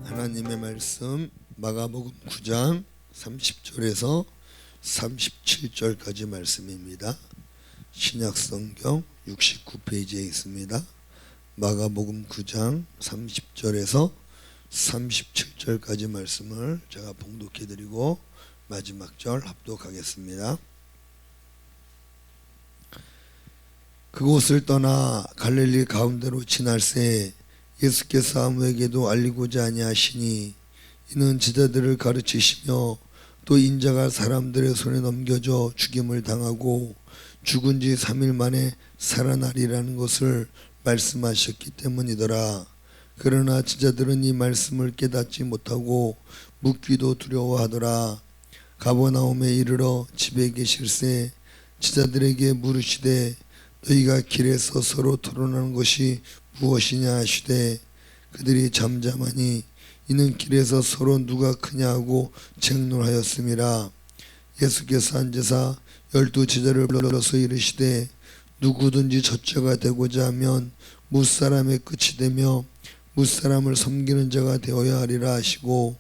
하나님의 말씀 마가복음 9장 30절에서 37절까지 말씀입니다. 신약성경 69페이지에 있습니다. 마가복음 9장 30절에서 37절까지 말씀을 제가 봉독해드리고 마지막 절 합독하겠습니다. 그곳을 떠나 갈릴리 가운데로 지날새 예수께서 아무에게도 알리고자 아니하시니 이는 제자들을 가르치시며 또 인자가 사람들의 손에 넘겨져 죽임을 당하고 죽은 지 3일 만에 살아나리라는 것을 말씀하셨기 때문이더라. 그러나 제자들은 이 말씀을 깨닫지 못하고 묻기도 두려워하더라. 가버나움에 이르러 집에 계실새 제자들에게 물으시되 너희가 길에서 서로 토론하는 것이 무엇이냐 하시되 그들이 잠잠하니 이는 길에서 서로 누가 크냐 하고 쟁론하였음이라. 예수께서 앉으사 12 제자를 불러서 이르시되 누구든지 젖자가 되고자 하면 무사람의 끝이 되며 무사람을 섬기는 자가 되어야 하리라 하시고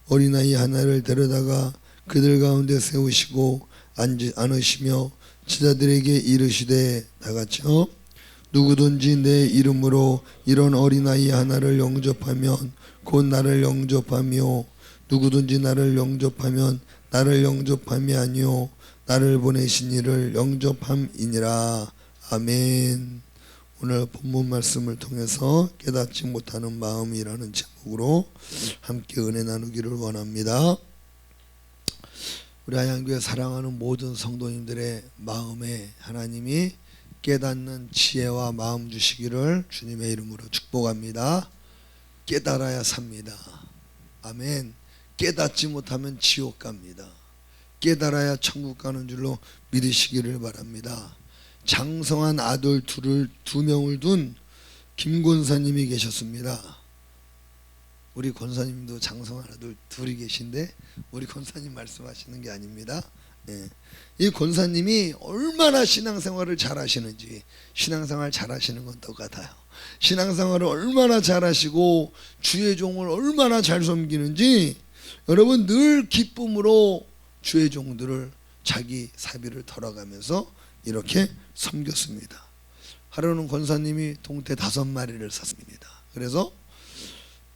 어린아이 하나를 데려다가 그들 가운데 세우시고 앉으시며 제자들에게 이르시되 다같이요 누구든지 내 이름으로 이런 어린아이 하나를 영접하면 곧 나를 영접하며 누구든지 나를 영접하면 나를 영접함이 아니요 나를 보내신 이를 영접함이니라. 아멘. 오늘 본문 말씀을 통해서 깨닫지 못하는 마음이라는 제목으로 함께 은혜 나누기를 원합니다. 우리 하얀교회 사랑하는 모든 성도님들의 마음에 하나님이 깨닫는 지혜와 마음 주시기를 주님의 이름으로 축복합니다. 깨달아야 삽니다. 아멘. 깨닫지 못하면 지옥 갑니다. 깨달아야 천국 가는 줄로 믿으시기를 바랍니다. 장성한 아들 두 명을 둔 김 권사님이 계셨습니다. 우리 권사님도 장성한 아들 둘이 계신데 우리 권사님 말씀하시는 게 아닙니다. 이 권사님이 얼마나 신앙생활을 잘하시는지, 신앙생활 잘하시는 건 똑같아요. 신앙생활을 얼마나 잘하시고 주의 종을 얼마나 잘 섬기는지 여러분 늘 기쁨으로 주의 종들을 자기 사비를 털어가면서 이렇게 섬겼습니다. 하루는 권사님이 동태 5마리를 샀습니다. 그래서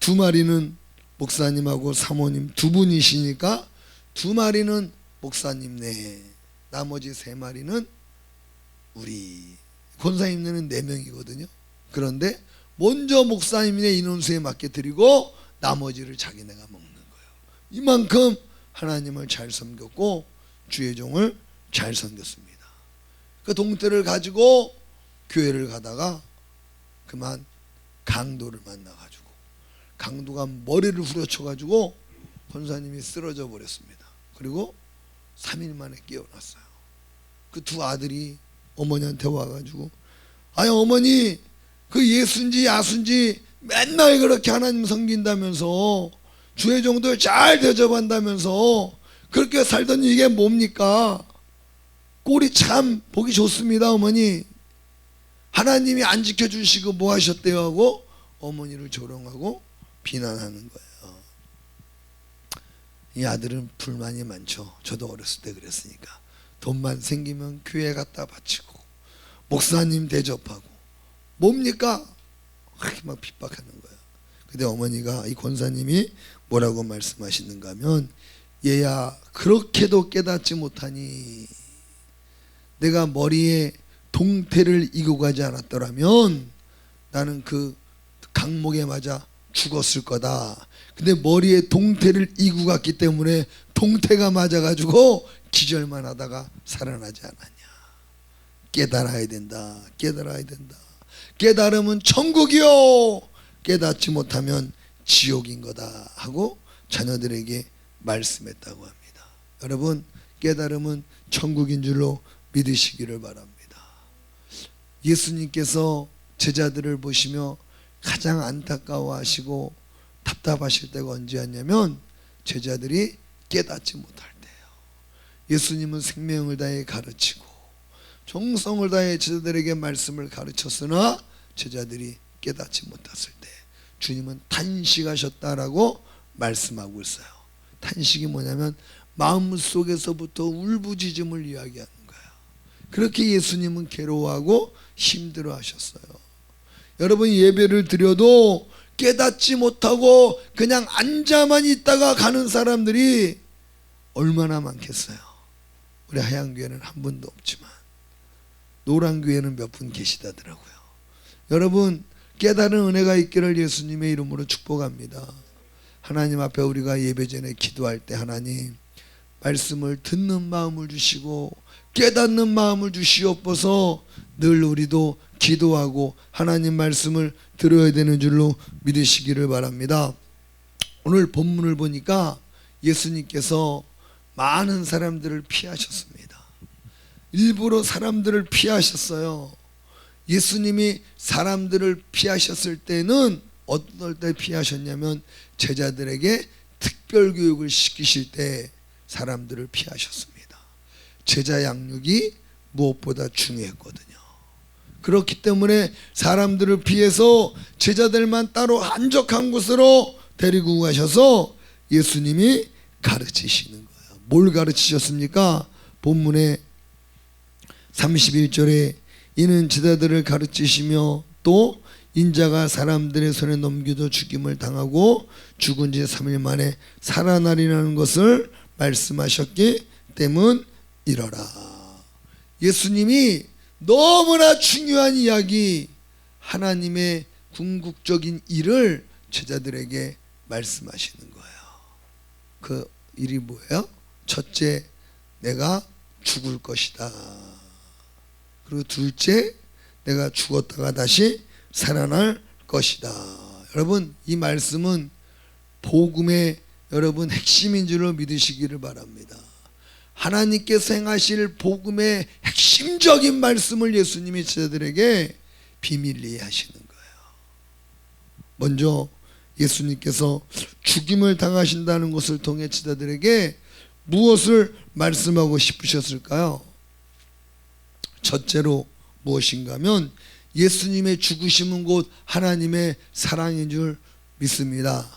2마리는 목사님하고 사모님 2분이시니까 2마리는 목사님 네, 나머지 3마리는 우리 권사님네는 4명이거든요. 그런데 먼저 목사님네 인원수에 맞게 드리고 나머지를 자기네가 먹는 거예요. 이만큼 하나님을 잘 섬겼고 주의 종을 잘 섬겼습니다. 그 동태를 가지고 교회를 가다가 그만 강도를 만나가지고 강도가 머리를 후려쳐가지고 권사님이 쓰러져 버렸습니다. 그리고 3일 만에 깨어났어요. 그 2 아들이 어머니한테 와가지고 아니 어머니 그 예수인지 야수인지 맨날 그렇게 하나님 섬긴다면서 주의 종들 잘 대접한다면서 그렇게 살던 이게 뭡니까? 꼴이 참 보기 좋습니다 어머니. 하나님이 안 지켜주시고 뭐 하셨대요 하고 어머니를 조롱하고 비난하는 거예요. 이 아들은 불만이 많죠. 저도 어렸을 때 그랬으니까. 돈만 생기면 교회 갖다 바치고 목사님 대접하고 뭡니까? 막 핍박하는 거예요. 근데 어머니가 이 권사님이 뭐라고 말씀하시는가 하면 얘야 그렇게도 깨닫지 못하니 내가 머리에 동태를 이고 가지 않았더라면 나는 그 강목에 맞아 죽었을 거다. 근데 머리에 동태를 이고 갔기 때문에 동태가 맞아가지고 기절만 하다가 살아나지 않았냐. 깨달아야 된다. 깨달아야 된다. 깨달으면 천국이요 깨닫지 못하면 지옥인 거다 하고 자녀들에게 말씀했다고 합니다. 여러분 깨달음은 천국인 줄로 믿으시기를 바랍니다. 예수님께서 제자들을 보시며 가장 안타까워하시고 답답하실 때가 언제였냐면 제자들이 깨닫지 못할 때예요. 예수님은 생명을 다해 가르치고 정성을 다해 제자들에게 말씀을 가르쳤으나 제자들이 깨닫지 못했을 때 주님은 탄식하셨다라고 말씀하고 있어요. 탄식이 뭐냐면 마음속에서부터 울부짖음을 이야기하는 거예요. 그렇게 예수님은 괴로워하고 힘들어하셨어요. 여러분, 예배를 드려도 깨닫지 못하고 그냥 앉아만 있다가 가는 사람들이 얼마나 많겠어요. 우리 하양교회는 한 분도 없지만 노란교회는 몇 분 계시다더라고요. 여러분, 깨달은 은혜가 있기를 예수님의 이름으로 축복합니다. 하나님 앞에 우리가 예배 전에 기도할 때 하나님 말씀을 듣는 마음을 주시고 깨닫는 마음을 주시옵소서. 늘 우리도 기도하고 하나님 말씀을 들어야 되는 줄로 믿으시기를 바랍니다. 오늘 본문을 보니까 예수님께서 많은 사람들을 피하셨습니다. 일부러 사람들을 피하셨어요. 예수님이 사람들을 피하셨을 때는 어떨 때 피하셨냐면 제자들에게 특별 교육을 시키실 때 사람들을 피하셨습니다. 제자 양육이 무엇보다 중요했거든요. 그렇기 때문에 사람들을 피해서 제자들만 따로 한적한 곳으로 데리고 가셔서 예수님이 가르치시는 거예요. 뭘 가르치셨습니까? 본문에 31절에 이는 제자들을 가르치시며 또 인자가 사람들의 손에 넘겨져 죽임을 당하고 죽은 지 3일 만에 살아나리라는 것을 말씀하셨기 때문이러라. 예수님이 너무나 중요한 이야기, 하나님의 궁극적인 일을 제자들에게 말씀하시는 거예요. 그 일이 뭐예요? 첫째, 내가 죽을 것이다. 그리고 둘째, 내가 죽었다가 다시 살아날 것이다. 여러분, 이 말씀은 복음의 여러분 핵심인 줄로 믿으시기를 바랍니다. 하나님께서 행하실 복음의 핵심적인 말씀을 예수님이 제자들에게 비밀리에 하시는 거예요. 먼저 예수님께서 죽임을 당하신다는 것을 통해 제자들에게 무엇을 말씀하고 싶으셨을까요? 첫째로 무엇인가 하면 예수님의 죽으심은 곧 하나님의 사랑인 줄 믿습니다.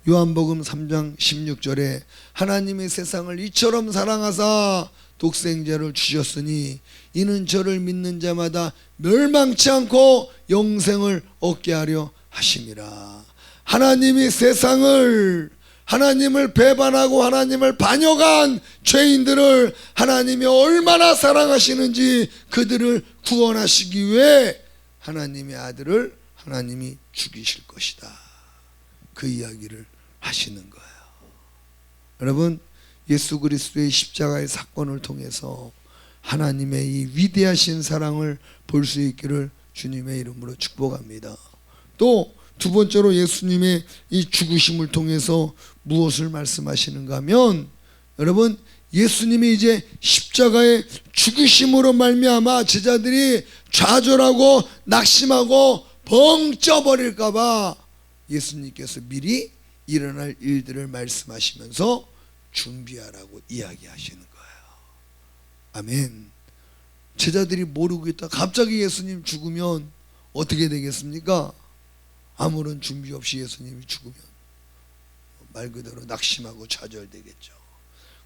요한복음 3장 16절에 하나님의 세상을 이처럼 사랑하사 독생자를 주셨으니 이는 저를 믿는 자마다 멸망치 않고 영생을 얻게 하려 하심이라. 하나님이 세상을, 하나님을 배반하고 하나님을 반역한 죄인들을 하나님이 얼마나 사랑하시는지 그들을 구원하시기 위해 하나님의 아들을 하나님이 죽이실 것이다. 그 이야기를 하시는 거예요. 여러분, 예수 그리스도의 십자가의 사건을 통해서 하나님의 이 위대하신 사랑을 볼 수 있기를 주님의 이름으로 축복합니다. 또 두 번째로 예수님의 이 죽으심을 통해서 무엇을 말씀하시는가 하면, 여러분, 예수님이 이제 십자가의 죽으심으로 말미암아 제자들이 좌절하고 낙심하고 벙 쪄버릴까 봐 예수님께서 미리 일어날 일들을 말씀하시면서 준비하라고 이야기하시는 거예요. 아멘. 제자들이 모르고 있다 갑자기 예수님 죽으면 어떻게 되겠습니까? 아무런 준비 없이 예수님이 죽으면 말 그대로 낙심하고 좌절되겠죠.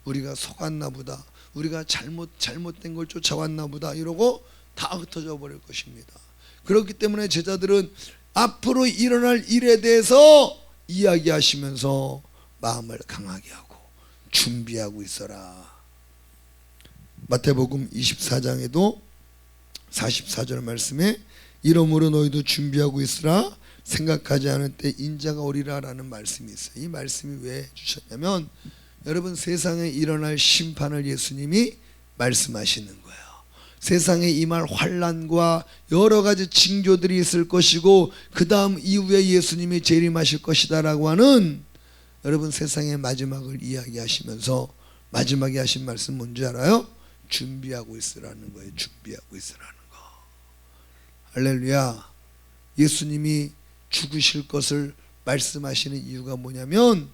우리가 속았나 보다, 우리가 잘못된 걸 쫓아왔나 보다 이러고 다 흩어져 버릴 것입니다. 그렇기 때문에 제자들은 앞으로 일어날 일에 대해서 이야기하시면서 마음을 강하게 하고 준비하고 있어라. 마태복음 24장에도 44절 말씀에 이러므로 너희도 준비하고 있으라. 생각하지 않을 때 인자가 오리라 라는 말씀이 있어요. 이 말씀이 왜 주셨냐면, 여러분, 세상에 일어날 심판을 예수님이 말씀하시는 거예요. 세상에 임할 환난과 여러 가지 징조들이 있을 것이고 그 다음 이후에 예수님이 재림하실 것이다 라고 하는, 여러분, 세상의 마지막을 이야기하시면서 마지막에 하신 말씀 뭔지 알아요? 준비하고 있으라는 거예요. 준비하고 있으라는 거. 할렐루야. 예수님이 죽으실 것을 말씀하시는 이유가 뭐냐면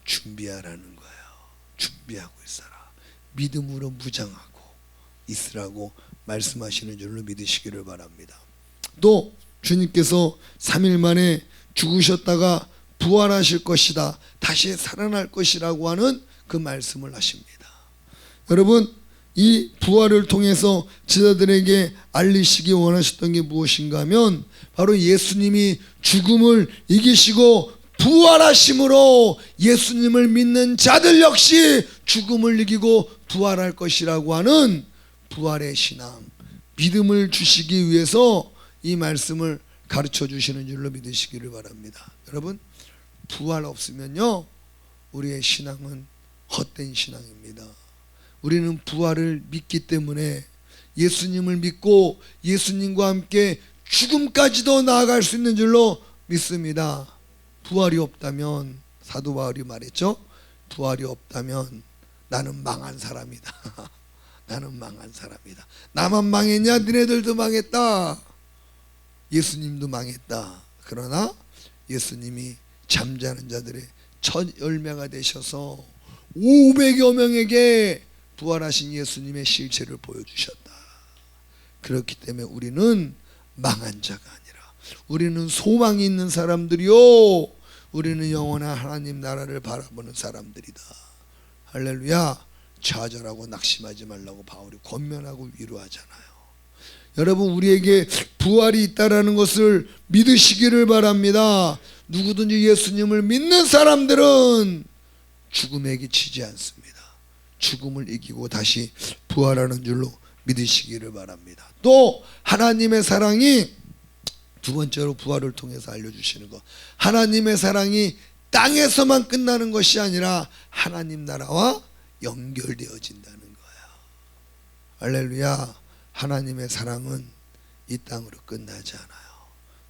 준비하라는 거예요. 준비하고 있어라. 믿음으로 무장하고 있으라고 말씀하시는 줄로 믿으시기를 바랍니다. 또 주님께서 3일 만에 죽으셨다가 부활하실 것이다, 다시 살아날 것이라고 하는 그 말씀을 하십니다. 여러분, 이 부활을 통해서 제자들에게 알리시기 원하셨던 게 무엇인가 하면 바로 예수님이 죽음을 이기시고 부활하심으로 예수님을 믿는 자들 역시 죽음을 이기고 부활할 것이라고 하는 부활의 신앙, 믿음을 주시기 위해서 이 말씀을 가르쳐 주시는 줄로 믿으시기를 바랍니다. 여러분, 부활 없으면요, 우리의 신앙은 헛된 신앙입니다. 우리는 부활을 믿기 때문에 예수님을 믿고 예수님과 함께 죽음까지도 나아갈 수 있는 줄로 믿습니다. 부활이 없다면, 사도 바울이 말했죠, 부활이 없다면 나는 망한 사람이다. 나는 망한 사람이다. 나만 망했냐? 너네들도 망했다. 예수님도 망했다. 그러나 예수님이 잠자는 자들의 첫 열매가 되셔서 500여 명에게 부활하신 예수님의 실체를 보여주셨다. 그렇기 때문에 우리는 망한 자가 아니라 우리는 소망이 있는 사람들이요, 우리는 영원한 하나님 나라를 바라보는 사람들이다. 할렐루야. 좌절하고 낙심하지 말라고 바울이 권면하고 위로하잖아요. 여러분, 우리에게 부활이 있다라는 것을 믿으시기를 바랍니다. 누구든지 예수님을 믿는 사람들은 죽음에 기치지 않습니다. 죽음을 이기고 다시 부활하는 줄로 믿으시기를 바랍니다. 또 하나님의 사랑이, 두 번째로 부활을 통해서 알려주시는 것, 하나님의 사랑이 땅에서만 끝나는 것이 아니라 하나님 나라와 연결되어진다는 거예요. 할렐루야. 하나님의 사랑은 이 땅으로 끝나지 않아요.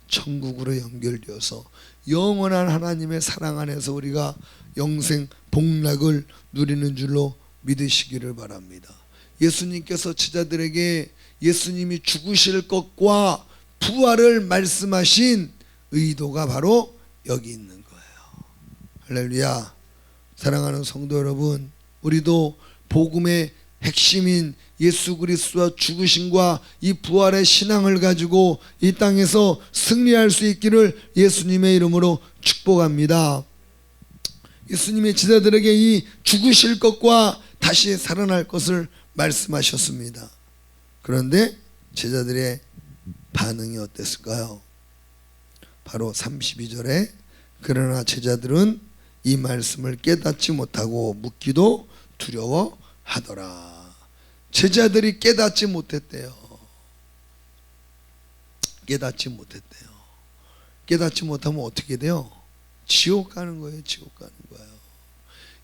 천국으로 연결되어서 영원한 하나님의 사랑 안에서 우리가 영생 복락을 누리는 줄로 믿으시기를 바랍니다. 예수님께서 제자들에게 예수님이 죽으실 것과 부활을 말씀하신 의도가 바로 여기 있는 거예요. 할렐루야. 사랑하는 성도 여러분, 우리도 복음의 핵심인 예수 그리스도와 죽으심과 이 부활의 신앙을 가지고 이 땅에서 승리할 수 있기를 예수님의 이름으로 축복합니다. 예수님이 제자들에게 이 죽으실 것과 다시 살아날 것을 말씀하셨습니다. 그런데 제자들의 반응이 어땠을까요? 바로 32절에 그러나 제자들은 이 말씀을 깨닫지 못하고 묻기도 두려워하더라. 제자들이 깨닫지 못했대요. 깨닫지 못했대요. 깨닫지 못하면 어떻게 돼요? 지옥 가는 거예요. 지옥 가는 거예요.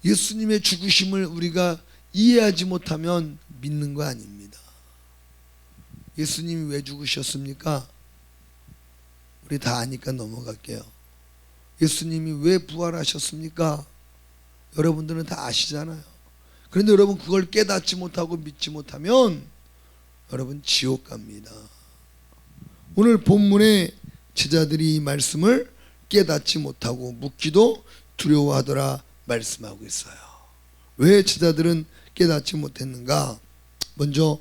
예수님의 죽으심을 우리가 이해하지 못하면 믿는 거 아닙니다. 예수님이 왜 죽으셨습니까? 우리 다 아니까 넘어갈게요. 예수님이 왜 부활하셨습니까? 여러분들은 다 아시잖아요. 그런데 여러분 그걸 깨닫지 못하고 믿지 못하면 여러분 지옥 갑니다. 오늘 본문에 제자들이 이 말씀을 깨닫지 못하고 묻기도 두려워하더라 말씀하고 있어요. 왜 제자들은 깨닫지 못했는가? 먼저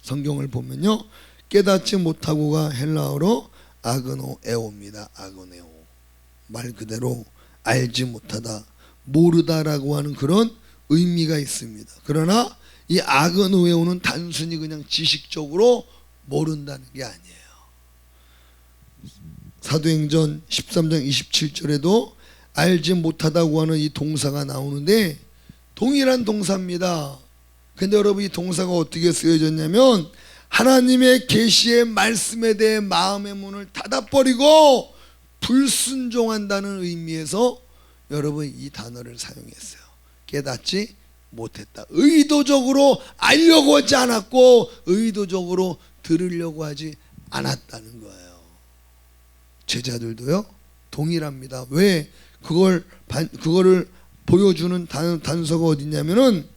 성경을 보면요, 깨닫지 못하고가 헬라어로 아그노에오입니다. 아그노에오. 말 그대로 알지 못하다, 모르다라고 하는 그런 의미가 있습니다. 그러나 이 아그노에오는 단순히 그냥 지식적으로 모른다는 게 아니에요. 사도행전 13장 27절에도 알지 못하다고 하는 이 동사가 나오는데 동일한 동사입니다. 근데 여러분 이 동사가 어떻게 쓰여졌냐면 하나님의 계시의 말씀에 대해 마음의 문을 닫아버리고 불순종한다는 의미에서 여러분 이 단어를 사용했어요. 깨닫지 못했다. 의도적으로 알려고 하지 않았고 의도적으로 들으려고 하지 않았다는 거예요. 제자들도요 동일합니다. 왜? 그거를 보여주는 단서가 어디냐면은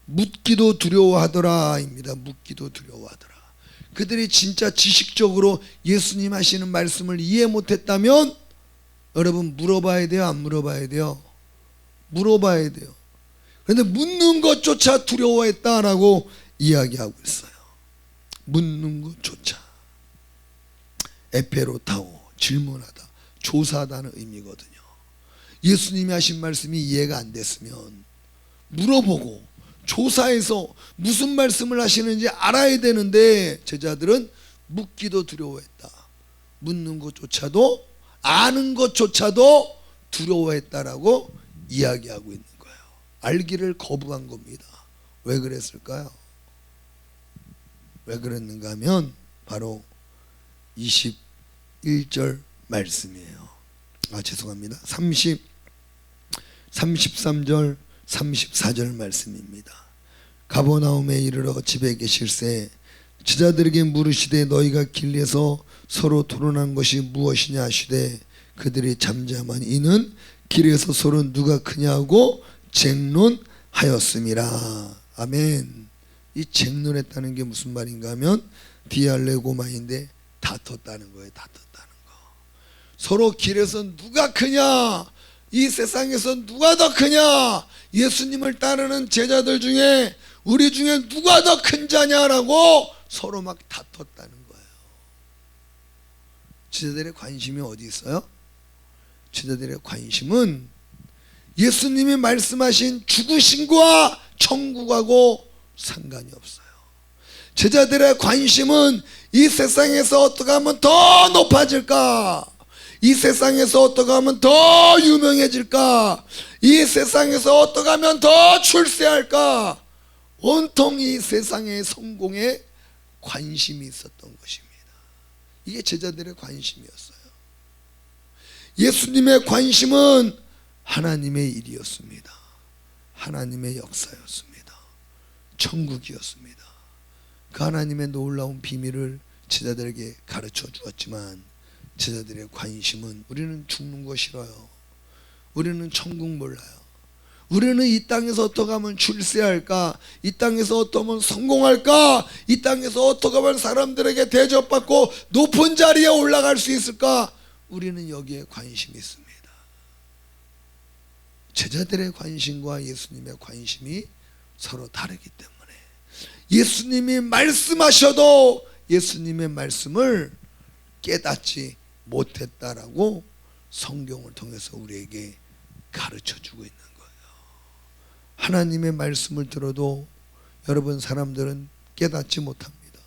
묻기도 두려워하더라입니다. 묻기도 두려워하더라. 그들이 진짜 지식적으로 예수님 하시는 말씀을 이해 못했다면 여러분 물어봐야 돼요, 안 물어봐야 돼요? 물어봐야 돼요. 그런데 묻는 것조차 두려워했다라고 이야기하고 있어요. 묻는 것조차. 에페로타오, 질문하다, 조사하다는 의미거든요. 예수님이 하신 말씀이 이해가 안 됐으면 물어보고 조사해서 무슨 말씀을 하시는지 알아야 되는데 제자들은 묻기도 두려워했다. 묻는 것조차도, 아는 것조차도 두려워했다라고 이야기하고 있는 거예요. 알기를 거부한 겁니다. 왜 그랬을까요? 왜 그랬는가 하면 바로 21절 말씀이에요. 죄송합니다. 33절 34절 말씀입니다. 가버나움에 이르러 집에 계실새 제자들에게 물으시되 너희가 길에서 서로 토론한 것이 무엇이냐 하시되 그들이 잠잠한 이는 길에서 서로 누가 크냐고 쟁론하였음이라. 아멘. 이 쟁론했다는 게 무슨 말인가 하면 디알레고마인데 다퉜다는 거예요. 다퉜다는 거. 서로 길에서 누가 크냐, 이 세상에서 누가 더 크냐, 예수님을 따르는 제자들 중에 우리 중에 누가 더 큰 자냐라고 서로 막 다퉜다는 거예요. 제자들의 관심이 어디 있어요? 제자들의 관심은 예수님이 말씀하신 죽으심과 천국하고 상관이 없어요. 제자들의 관심은 이 세상에서 어떻게 하면 더 높아질까, 이 세상에서 어떻게 하면 더 유명해질까, 이 세상에서 어떻게 하면 더 출세할까, 온통 이 세상의 성공에 관심이 있었던 것입니다. 이게 제자들의 관심이었어요. 예수님의 관심은 하나님의 일이었습니다. 하나님의 역사였습니다. 천국이었습니다. 그 하나님의 놀라운 비밀을 제자들에게 가르쳐 주었지만 제자들의 관심은 우리는 죽는 거 싫어요. 우리는 천국 몰라요. 우리는 이 땅에서 어떻게 하면 출세할까, 이 땅에서 어떻게 하면 성공할까, 이 땅에서 어떻게 하면 사람들에게 대접받고 높은 자리에 올라갈 수 있을까, 우리는 여기에 관심이 있습니다. 제자들의 관심과 예수님의 관심이 서로 다르기 때문에 예수님이 말씀하셔도 예수님의 말씀을 깨닫지 못했다라고 성경을 통해서 우리에게 가르쳐 주고 있는 거예요. 하나님의 말씀을 들어도 여러분 사람들은 깨닫지 못합니다.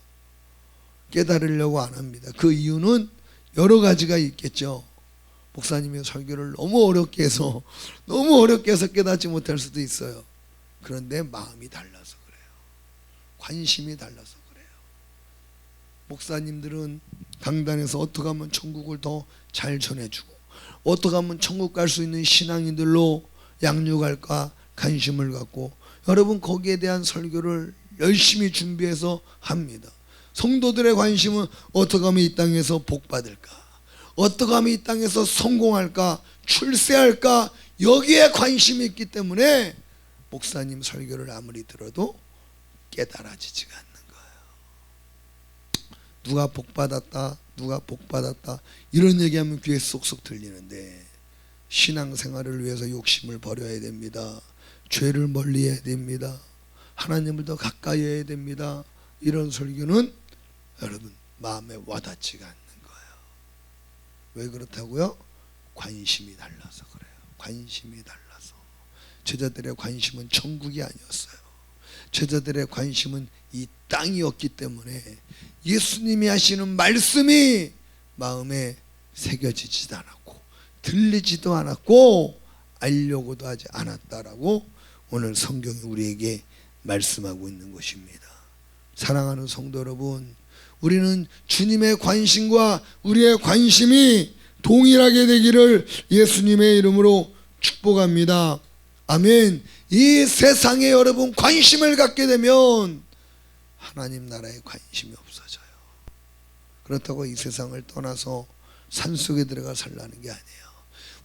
깨달으려고 안 합니다. 그 이유는 여러 가지가 있겠죠. 목사님의 설교를 너무 어렵게 해서 깨닫지 못할 수도 있어요. 그런데 마음이 달라서 그래요. 관심이 달라서 그래요. 목사님들은 강단에서 어떻게 하면 천국을 더 잘 전해주고 어떻게 하면 천국 갈 수 있는 신앙인들로 양육할까 관심을 갖고 여러분 거기에 대한 설교를 열심히 준비해서 합니다. 성도들의 관심은 어떻게 하면 이 땅에서 복 받을까, 어떻게 하면 이 땅에서 성공할까, 출세할까, 여기에 관심이 있기 때문에 목사님 설교를 아무리 들어도 깨달아지지가 않는 거예요. 누가 복 받았다, 누가 복 받았다 이런 얘기하면 귀에 쏙쏙 들리는데 신앙생활을 위해서 욕심을 버려야 됩니다. 죄를 멀리해야 됩니다. 하나님을 더 가까이 해야 됩니다. 이런 설교는 여러분 마음에 와닿지가 않는 거예요. 왜 그렇다고요? 관심이 달라서 그래요. 관심이 달라서. 제자들의 관심은 천국이 아니었어요. 제자들의 관심은 이 땅이었기 때문에 예수님이 하시는 말씀이 마음에 새겨지지도 않았고 들리지도 않았고 알려고도 하지 않았다라고 오늘 성경이 우리에게 말씀하고 있는 것입니다. 사랑하는 성도 여러분, 우리는 주님의 관심과 우리의 관심이 동일하게 되기를 예수님의 이름으로 축복합니다. 아멘. 이 세상에 여러분 관심을 갖게 되면 하나님 나라에 관심이 없어져요. 그렇다고 이 세상을 떠나서 산속에 들어가 살라는 게 아니에요.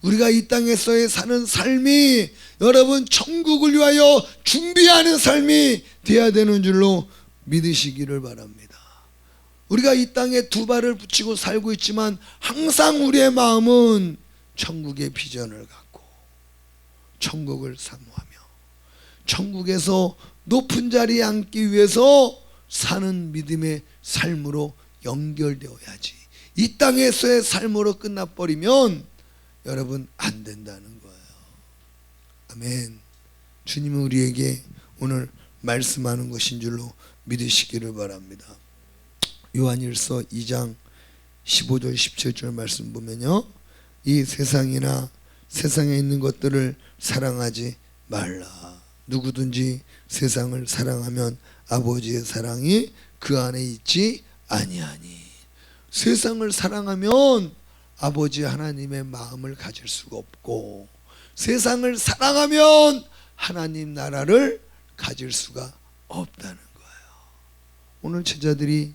우리가 이 땅에서의 사는 삶이 여러분 천국을 위하여 준비하는 삶이 되어야 되는 줄로 믿으시기를 바랍니다. 우리가 이 땅에 두 발을 붙이고 살고 있지만 항상 우리의 마음은 천국의 비전을 갖고 천국을 사모하며 천국에서 높은 자리에 앉기 위해서 사는 믿음의 삶으로 연결되어야지. 이 땅에서의 삶으로 끝나버리면 여러분 안 된다는 거예요. 아멘. 주님은 우리에게 오늘 말씀하는 것인 줄로 믿으시기를 바랍니다. 요한일서 2장 15절 17절 말씀 보면요, 이 세상이나 세상에 있는 것들을 사랑하지 말라. 누구든지 세상을 사랑하면 아버지의 사랑이 그 안에 있지 아니하니. 세상을 사랑하면 아버지 하나님의 마음을 가질 수가 없고, 세상을 사랑하면 하나님 나라를 가질 수가 없다는 거예요. 오늘 제자들이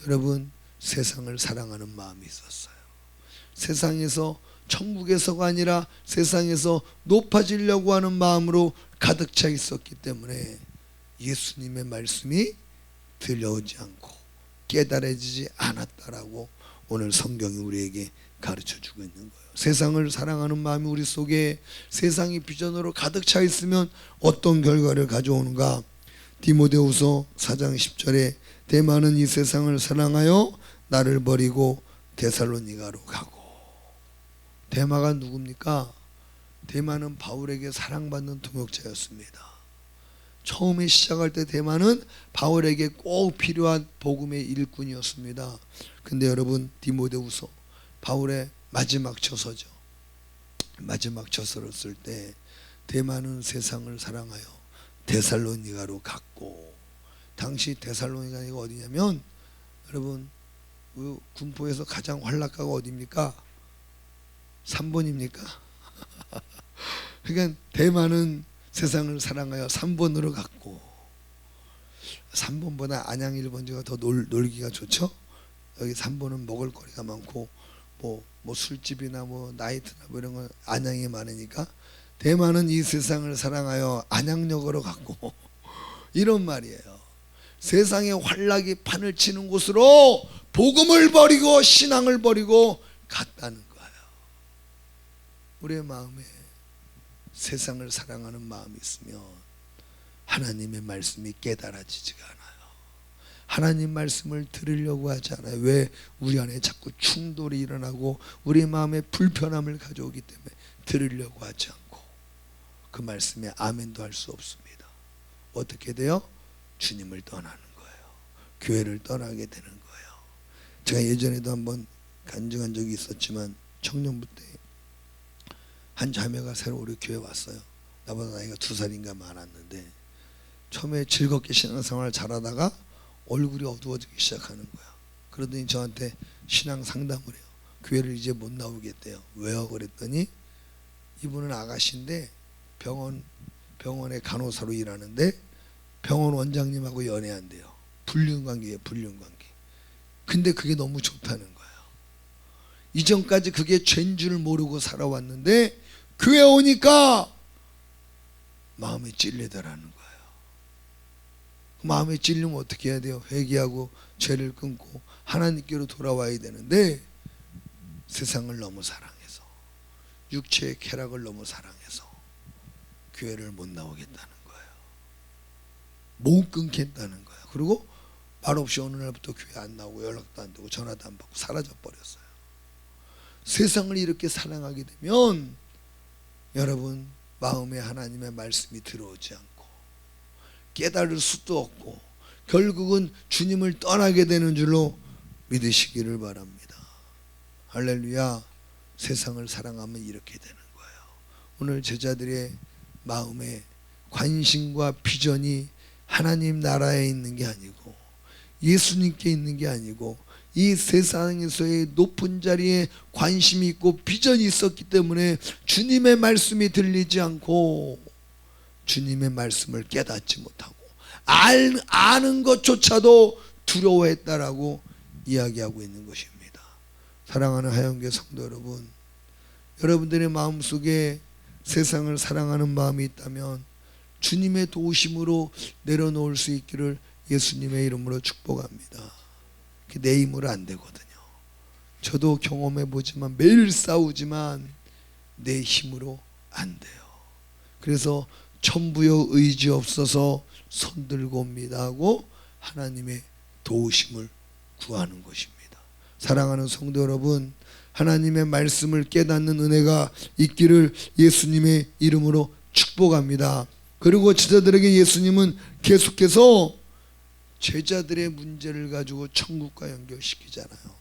여러분 세상을 사랑하는 마음이 있었어요. 세상에서, 천국에서가 아니라 세상에서 높아지려고 하는 마음으로 가득 차 있었기 때문에 예수님의 말씀이 들려오지 않고 깨달아지지 않았다라고 오늘 성경이 우리에게 가르쳐주고 있는 거예요. 세상을 사랑하는 마음이 우리 속에 세상의 비전으로 가득 차 있으면 어떤 결과를 가져오는가? 디모데후서 4장 10절에 데마는 이 세상을 사랑하여 나를 버리고 데살로니가로 가고. 데마가 누굽니까? 데마는 바울에게 사랑받는 동역자였습니다. 처음에 시작할 때 데마는 바울에게 꼭 필요한 복음의 일꾼이었습니다. 근데 여러분, 디모데후서 바울의 마지막 저서죠. 마지막 저서를 쓸 때 데마는 세상을 사랑하여 데살로니가로 갔고, 당시 데살로니가가 어디냐면 여러분, 군포에서 가장 활락가가 어디입니까? 3번입니까? 그러니까 데마는 세상을 사랑하여 3번으로 갔고, 3번보다 안양 1번지가 더 놀기가 좋죠. 여기 3번은 먹을거리가 많고 뭐 술집이나 뭐 나이트나 뭐 이런 건 안양에 많으니까 대만은 이 세상을 사랑하여 안양역으로 갔고 이런 말이에요. 세상의 활락이 판을 치는 곳으로 복음을 버리고 신앙을 버리고 갔다는 거예요. 우리의 마음에 세상을 사랑하는 마음이 있으면 하나님의 말씀이 깨달아지지가 않아요. 하나님 말씀을 들으려고 하지 않아요. 왜? 우리 안에 자꾸 충돌이 일어나고 우리 마음에 불편함을 가져오기 때문에 들으려고 하지 않고 그 말씀에 아멘도 할 수 없습니다. 어떻게 돼요? 주님을 떠나는 거예요. 교회를 떠나게 되는 거예요. 제가 예전에도 한번 간증한 적이 있었지만 청년부 때 한 자매가 새로 우리 교회 왔어요. 나보다 나이가 2살인가 많았는데 처음에 즐겁게 신앙생활을 잘하다가 얼굴이 어두워지기 시작하는 거야. 그러더니 저한테 신앙 상담을 해요. 교회를 이제 못 나오겠대요. 왜요? 그랬더니 이분은 아가씨인데 병원에 간호사로 일하는데 병원 원장님하고 연애한대요. 불륜관계예요. 불륜관계. 근데 그게 너무 좋다는 거예요. 이전까지 그게 죄인 줄 모르고 살아왔는데 교회 오니까 마음이 찔리더라는 거예요. 마음에 찔리면 어떻게 해야 돼요? 회개하고 죄를 끊고 하나님께로 돌아와야 되는데 세상을 너무 사랑해서 육체의 쾌락을 너무 사랑해서 교회를 못 나오겠다는 거예요. 못 끊겠다는 거예요. 그리고 말없이 어느 날부터 교회 안 나오고 연락도 안 되고 전화도 안 받고 사라져 버렸어요. 세상을 이렇게 사랑하게 되면 여러분 마음에 하나님의 말씀이 들어오지 않고 깨달을 수도 없고 결국은 주님을 떠나게 되는 줄로 믿으시기를 바랍니다. 할렐루야. 세상을 사랑하면 이렇게 되는 거예요. 오늘 제자들의 마음에 관심과 비전이 하나님 나라에 있는 게 아니고 예수님께 있는 게 아니고 이 세상에서의 높은 자리에 관심이 있고 비전이 있었기 때문에 주님의 말씀이 들리지 않고 주님의 말씀을 깨닫지 못하고 아는 것조차도 두려워했다라고 이야기하고 있는 것입니다. 사랑하는 하영교 성도 여러분, 여러분들의 마음속에 세상을 사랑하는 마음이 있다면 주님의 도우심으로 내려놓을 수 있기를 예수님의 이름으로 축복합니다. 내 힘으로 안 되거든요. 저도 경험해 보지만 매일 싸우지만 내 힘으로 안 돼요. 그래서 천부여 의지 없어서 손들고 옵니다 하고 하나님의 도우심을 구하는 것입니다. 사랑하는 성도 여러분, 하나님의 말씀을 깨닫는 은혜가 있기를 예수님의 이름으로 축복합니다. 그리고 제자들에게 예수님은 계속해서 제자들의 문제를 가지고 천국과 연결시키잖아요.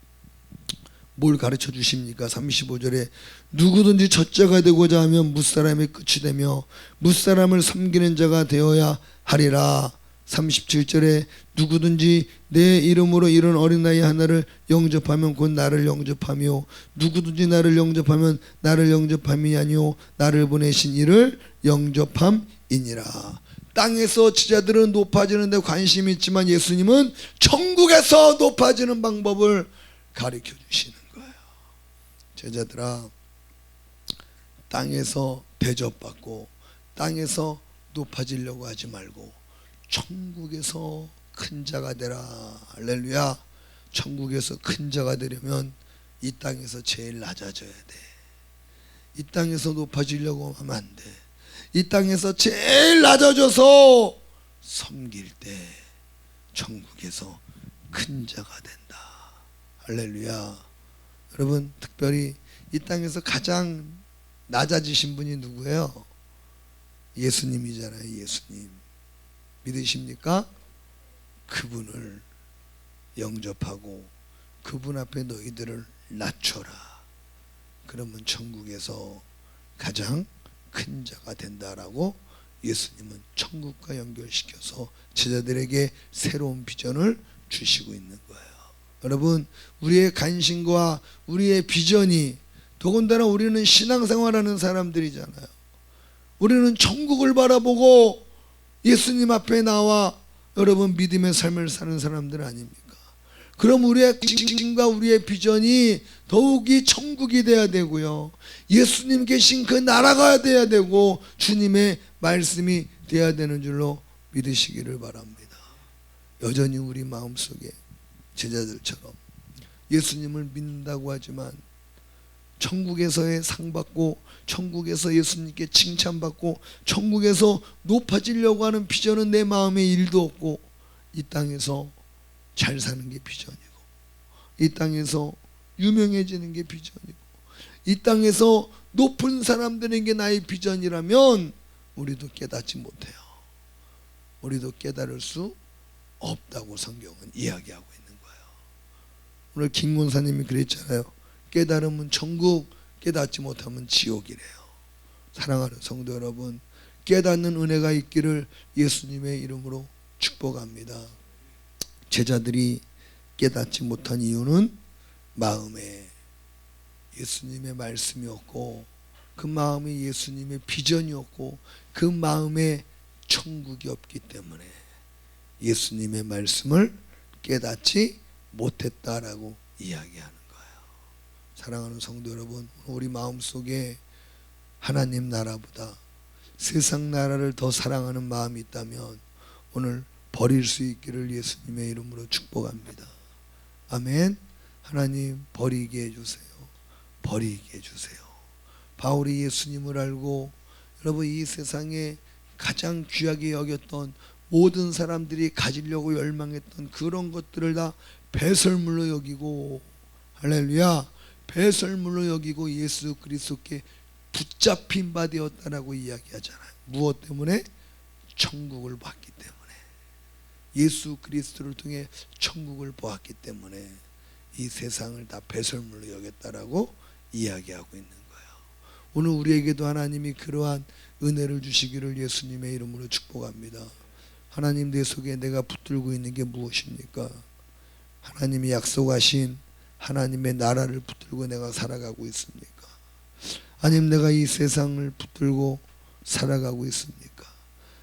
뭘 가르쳐 주십니까? 35절에 누구든지 첫째가 되고자 하면 무사람의 끝이 되며 무사람을 섬기는 자가 되어야 하리라. 37절에 누구든지 내 이름으로 이런 어린아이 하나를 영접하면 곧 나를 영접하며 누구든지 나를 영접하면 나를 영접함이 아니요 나를 보내신 이를 영접함이니라. 땅에서 제자들은 높아지는 데 관심이 있지만 예수님은 천국에서 높아지는 방법을 가르쳐 주시는 거예요. 제자들아, 땅에서 대접받고 땅에서 높아지려고 하지 말고 천국에서 큰 자가 되라. 할렐루야. 천국에서 큰 자가 되려면 이 땅에서 제일 낮아져야 돼. 이 땅에서 높아지려고 하면 안 돼. 이 땅에서 제일 낮아져서 섬길 때 천국에서 큰 자가 된다. 할렐루야. 여러분, 특별히 이 땅에서 가장 낮아지신 분이 누구예요? 예수님이잖아요. 예수님. 믿으십니까? 그분을 영접하고 그분 앞에 너희들을 낮춰라. 그러면 천국에서 가장 큰 자가 된다라고 예수님은 천국과 연결시켜서 제자들에게 새로운 비전을 주시고 있는 거예요. 여러분, 우리의 간신과 우리의 비전이, 더군다나 우리는 신앙생활하는 사람들이잖아요. 우리는 천국을 바라보고 예수님 앞에 나와 여러분 믿음의 삶을 사는 사람들 아닙니까? 그럼 우리의 간신과 우리의 비전이 더욱이 천국이 돼야 되고요, 예수님 계신 그 나라가 돼야 되고 주님의 말씀이 돼야 되는 줄로 믿으시기를 바랍니다. 여전히 우리 마음속에 제자들처럼 예수님을 믿는다고 하지만 천국에서의 상 받고 천국에서 예수님께 칭찬받고 천국에서 높아지려고 하는 비전은 내 마음에 일도 없고, 이 땅에서 잘 사는 게 비전이고, 이 땅에서 유명해지는 게 비전이고, 이 땅에서 높은 사람 되는 게 나의 비전이라면 우리도 깨닫지 못해요. 우리도 깨달을 수 없다고 성경은 이야기하고 있는 거예요. 오늘 김 권사님이 그랬잖아요. 깨달으면 천국, 깨닫지 못하면 지옥이래요. 사랑하는 성도 여러분, 깨닫는 은혜가 있기를 예수님의 이름으로 축복합니다. 제자들이 깨닫지 못한 이유는 마음에 예수님의 말씀이었고, 그 마음에 예수님의 비전이었고, 그 마음에 천국이 없기 때문에 예수님의 말씀을 깨닫지 못했다라고 이야기하는 거예요. 사랑하는 성도 여러분, 우리 마음속에 하나님 나라보다 세상 나라를 더 사랑하는 마음이 있다면 오늘 버릴 수 있기를 예수님의 이름으로 축복합니다. 아멘. 하나님 버리게 해주세요. 버리게 해주세요. 바울이 예수님을 알고 여러분 이 세상에 가장 귀하게 여겼던 모든 사람들이 가지려고 열망했던 그런 것들을 다 배설물로 여기고, 할렐루야, 배설물로 여기고 예수 그리스도께 붙잡힌 바 되었다라고 이야기하잖아요. 무엇 때문에? 천국을 봤기 때문에. 예수 그리스도를 통해 천국을 보았기 때문에 이 세상을 다 배설물로 여겼다라고 이야기하고 있는 거예요. 오늘 우리에게도 하나님이 그러한 은혜를 주시기를 예수님의 이름으로 축복합니다. 하나님, 내 속에 내가 붙들고 있는 게 무엇입니까? 하나님이 약속하신 하나님의 나라를 붙들고 내가 살아가고 있습니까? 아니면 내가 이 세상을 붙들고 살아가고 있습니까?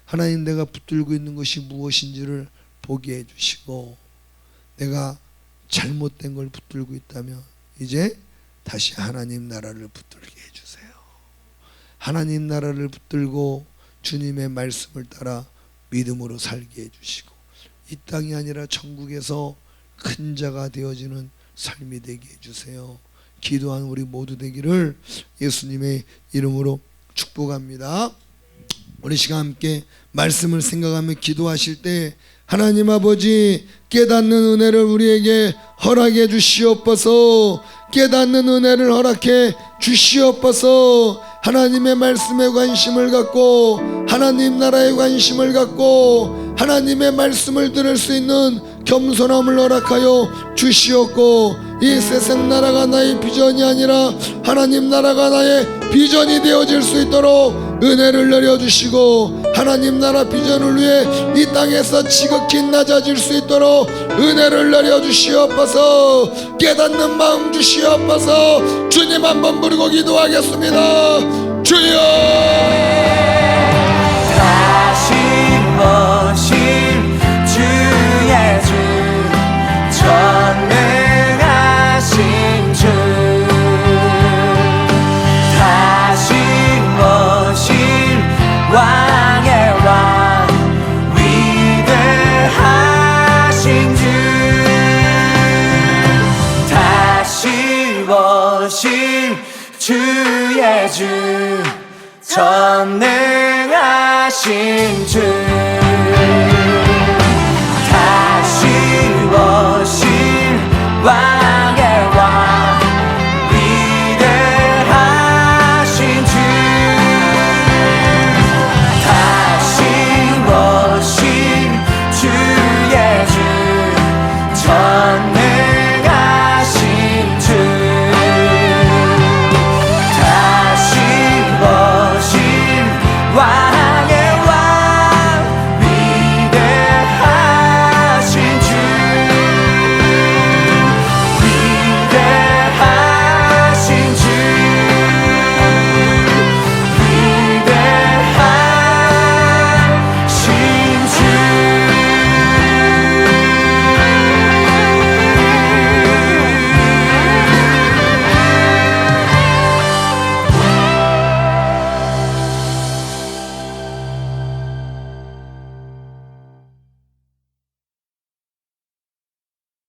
하나님, 내가 붙들고 있는 것이 무엇인지를 보게 해주시고, 내가 잘못된 걸 붙들고 있다면 이제 다시 하나님 나라를 붙들게 해주세요. 하나님 나라를 붙들고 주님의 말씀을 따라 믿음으로 살게 해주시고, 이 땅이 아니라 천국에서 큰 자가 되어지는 삶이 되게 해주세요. 기도한 우리 모두 되기를 예수님의 이름으로 축복합니다. 우리 시간 함께 말씀을 생각하며 기도하실 때 하나님 아버지 깨닫는 은혜를 우리에게 허락해 주시옵소서. 깨닫는 은혜를 허락해 주시옵소서. 하나님의 말씀에 관심을 갖고 하나님 나라에 관심을 갖고 하나님의 말씀을 들을 수 있는 겸손함을 허락하여 주시옵고 이 세상 나라가 나의 비전이 아니라 하나님 나라가 나의 비전이 되어질 수 있도록 은혜를 내려주시고 하나님 나라 비전을 위해 이 땅에서 지극히 낮아질 수 있도록 은혜를 내려주시옵소서. 깨닫는 마음 주시옵소서. 주님 한번 부르고 기도하겠습니다. 주여 다시 오실 주의 주 전능하신 주 다시 오실 왕의 왕 위대하신 주 다시 오실 주의 주 전능하신 주 다시 오실 왕